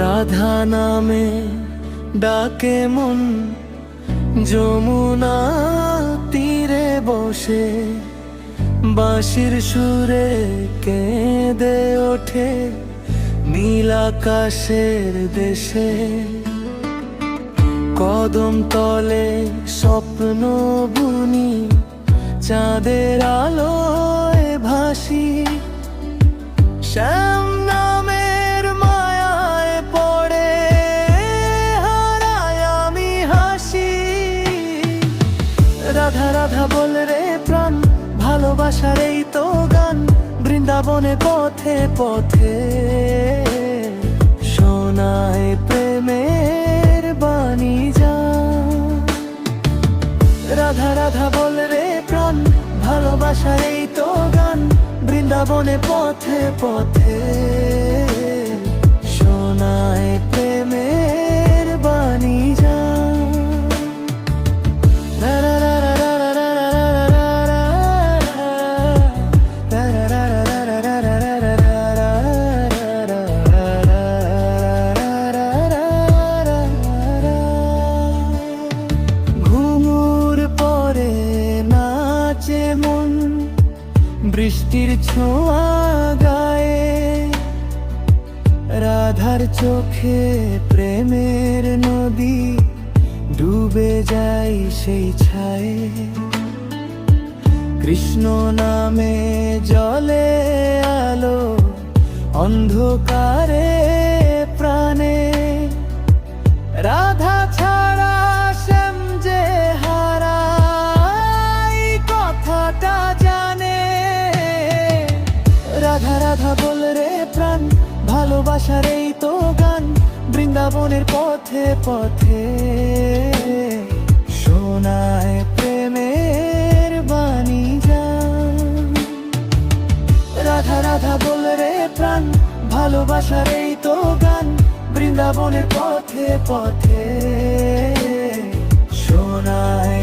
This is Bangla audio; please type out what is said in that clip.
রাধা নামে ডাকে মন যমুনা তীরে বসে, বাঁশির সুরে কেঁদে ওঠে নীল আকাশের দেশে। কদম তলে স্বপ্ন বুনি, চাঁদের আলোয় ভাসি, শ্যাম নামের মায়ায় পড়ে হারায় আমি হাসি। রাধা রাধা বল রে প্রাণ, ভালোবাসার এই তো গান, বৃন্দাবনে পথে পথে শোনায় প্রেমের বাণী যা। রাধা রাধা বল রে প্রাণ, ভালোবাসার এই তো গান, বৃন্দাবনে পথে পথে শোনায় প্রেমের বাণী যা। বৃষ্টির ছোঁয়া গায়ে, রাধার চোখে প্রেমের নদী ডুবে যায় সেই ছায়ে। কৃষ্ণ নামে জলে আলো, অন্ধকারে প্রাণে রাধা ছাড়া শ্যাম যে হারায় কথাটা জানে। রাধা রাধা বল রে প্রাণ, ভালোবাসার এই তো গান, বৃন্দাবনের পথে পথে শোনায় প্রেমের বাণী যা। রাধা রাধা বল রে প্রাণ, ভালোবাসার এই তো গান, বৃন্দাবনের পথে পথে শোনায়।